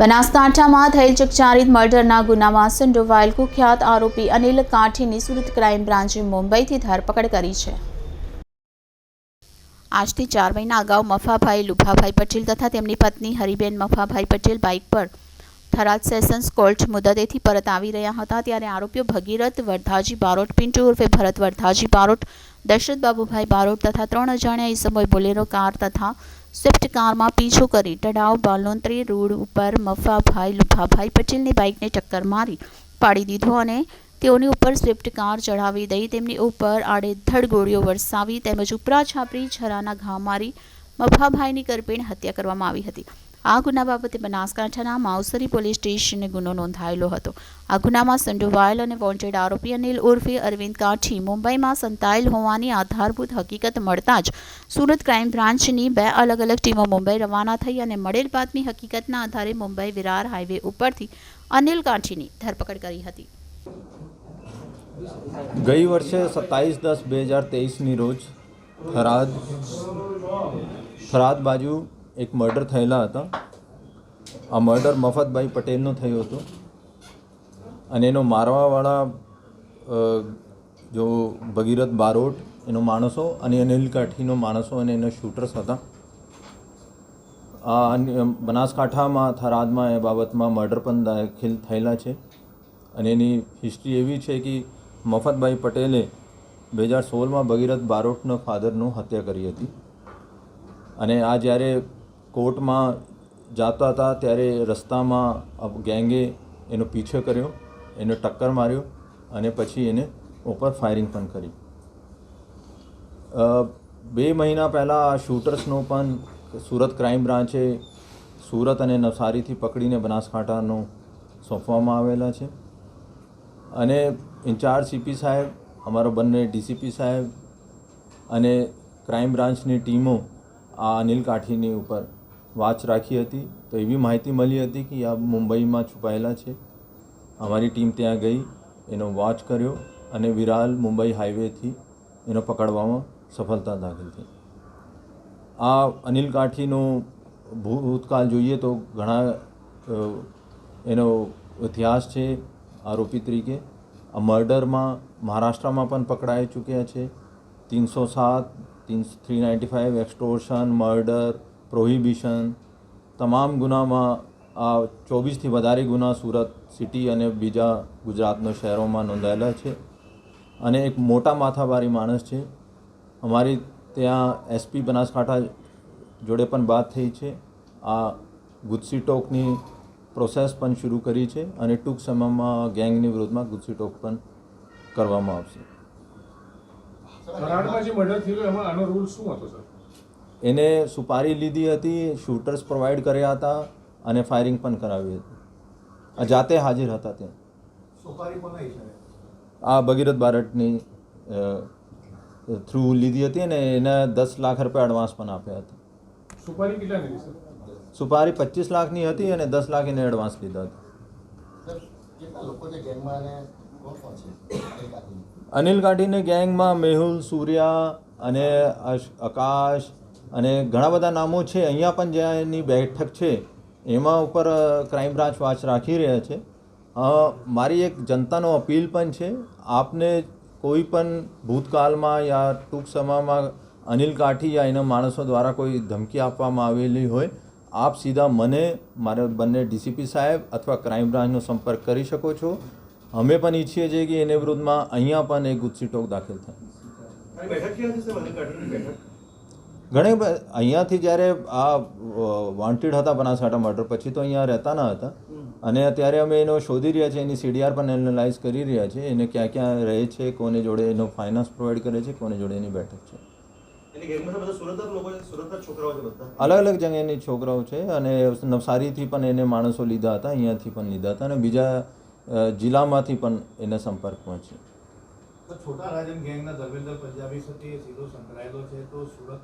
બનાસકાંઠામાં થયેલ ચકચારિત મર્ડરના ગુનામાં સંડોવાયેલ કુખ્યાત આરોપી અનિલ કાઠીની સુરત ક્રાઇમ બ્રાન્ચે મુંબઈથી ધરપકડ કરી છે। આજથી 4 મહિના અગાઉ મફાભાઈ લુભાભાઈ પટેલ તથા તેમની પત્ની હરિબેન મફાભાઈ પટેલ બાઇક પર થરાદ સેશન્સ કોર્ટ મુદતેથી પરત આવી રહ્યા હતા ત્યારે આરોપીઓ ભગીરથ વરધાજી બારોટ, પિન્ટુ ઉર્ફે ભરત વરધાજી બારોટ, દશરથ બાબુભાઈ બારોટ તથા 3 અજાણ્યા ઈસમોએ બોલેરો કાર તથા સ્વિફ્ટ કારમાં પીછો કરી તળાવ બાલોન્દ્રી રોડ ઉપર મફાભાઈ લુભાભાઈ પટેલની બાઇકને ટક્કર મારી પાડી દીધો અને તેઓની ઉપર સ્વિફ્ટ કાર ચડાવી દઈ તેમની ઉપર આડેધડ ગોળીઓ વરસાવી તેમજ ઉપરા છાપરી છરાના ઘા મારી મફાભાઈની કરપીણ હત્યા કરવામાં આવી હતી। આ ગુના બાબતે બનાસકાંઠાના માવસરી પોલીસ સ્ટેશને ગુનો નોંધાયેલો હતો। આ ગુનામાં સંડોવાયેલ અને વોન્ટેડ આરોપી અનિલ ઉર્ફે અરવિંદ કાઠી મુંબઈમાં સંતાયેલ હોવાની આધારભૂત હકીકત મળતા જ સુરત ક્રાઇમ બ્રાન્ચની 2 અલગ અલગ ટીમો મુંબઈ રવાના થઈ અને મળેલ બાતમી હકીકતના આધારે મુંબઈ વિરાર હાઈવે ઉપરથી અનિલ કાઠીની ધરપકડ કરી હતી। ગઈ વર્ષે 27/10/2023ની રોજ થરાદ બાજુ એક મર્ડર થયેલા હતા। આ મર્ડર મફતભાઈ પટેલનો થયો હતો અને એનો મારવાવાળા જો ભગીરથ બારોટ એનો માણસો અને અનિલ કાઠીનો માણસો અને એના શૂટર્સ હતા। આ બનાસકાંઠામાં થરાદમાં એ બાબતમાં મર્ડર પણ દાખલ થયેલા છે અને એની હિસ્ટ્રી એવી છે કે મફતભાઈ પટેલે 2016માં ભગીરથ બારોટના ફાધરનો હત્યા કરી હતી અને આ જ્યારે કોર્ટમાં જતા હતા ત્યારે રસ્તામાં ગેંગે એનો પીછો કર્યો, એને ટક્કર માર્યો અને પછી એને ઉપર ફાયરિંગ પણ કરી। 2 મહિના પહેલાં આ શૂટર્સનો પણ સુરત ક્રાઇમ બ્રાન્ચે સુરત અને નવસારીથી પકડીને બનાસકાંઠાનો સોંપવામાં આવેલા છે અને ઇન્ચાર્જ સીપી સાહેબ, અમારો બંને ડીસીપી સાહેબ અને ક્રાઇમ બ્રાન્ચની ટીમો આ અનિલ કાઠીની ઉપર વાચ રાખી હતી। તો એવી માહિતી મળી હતી કે આ મુંબઈમાં છુપાયેલા છે। અમારી ટીમ ત્યાં ગઈ, એનો વોચ કર્યો અને વિરાર મુંબઈ હાઈવેથી એનો પકડવામાં સફળતા દાખલ થઈ। આ અનિલ કાઠીનો ભૂતકાળ જોઈએ તો ઘણા એનો ઇતિહાસ છે આરોપી તરીકે। આ મર્ડરમાં મહારાષ્ટ્રમાં પણ પકડાઈ ચૂક્યા છે। 307, 395 એક્સટોર્શન, મર્ડર, પ્રોહિબિશન તમામ ગુનામાં આ 24થી વધારે ગુના સુરત સિટી અને બીજા ગુજરાતના શહેરોમાં નોંધાયેલા છે અને એક મોટા માથાભારી માણસ છે। અમારી ત્યાં એસપી બનાસકાંઠા જોડે પણ વાત થઈ છે। આ ગુજસી ટોકની પ્રોસેસ પણ શરૂ કરી છે અને ટૂંક સમયમાં ગેંગની વિરુદ્ધમાં ગુજસી ટોક પણ કરવામાં આવશે। એને સુપારી લીધી હતી, શૂટર્સ પ્રોવાઈડ કર્યા હતા અને ફાયરિંગ પણ કરાવી હતી। જાતે હાજર હતા ત્યાં। આ ભગીરથ બારોટની થ્રુ લીધી હતી અને એને 10 લાખ રૂપિયા એડવાન્સ પણ આપ્યા હતા। સુપારી કેટલાની હતી? સુપારી 25 લાખની હતી અને 10 લાખ એને એડવાન્સ લીધા હતા। અનિલ કાઠીને ગેંગમાં મેહુલ, સૂર્યા અને આકાશ અને ઘણા બધા નામો છે। અહીંયા પણ જ્યાં એની બેઠક છે એમાં ઉપર ક્રાઇમ બ્રાન્ચ વાચ રાખી રહ્યા છે। મારી એક જનતાનો અપીલ પણ છે, આપને કોઈ પણ ભૂતકાળમાં યા ટૂંક સમયમાં અનિલ કાઠી યા એના માણસો દ્વારા કોઈ ધમકી આપવામાં આવેલી હોય, આપ સીધા મને, મારા બંને ડીસીપી સાહેબ અથવા ક્રાઇમ બ્રાન્ચનો સંપર્ક કરી શકો છો। અમે પણ ઈચ્છીએ છીએ કે એને વિરુદ્ધમાં અહીંયા પણ એક ગુજસી ટોક દાખલ થાય। ઘણી અહીંયાથી જ્યારે આ વોન્ટેડ હતા બનાસકાંઠા મર્ડર પછી તો અહીંયા રહેતા ન હતા અને અત્યારે અમે એનો શોધી રહ્યા છીએ, એની સીડીઆર પણ એનાલાઇઝ કરી રહ્યા છીએ, એને ક્યાં ક્યાં રહે છે, કોને જોડે એનો ફાઇનાન્સ પ્રોવાઈડ કરે છે, કોને જોડે એની બેઠક છે। અલગ અલગ જગ્યાની છોકરાઓ છે અને નવસારીથી પણ એને માણસો લીધા હતા, અહીંયાથી પણ લીધા હતા અને બીજા જિલ્લામાંથી પણ એના સંપર્કમાં છે। છોટા રાજન ગેંગના ધર્મેન્દ્ર પંજાબી સાથે સીધો સંકળાયેલો છે તો સુરત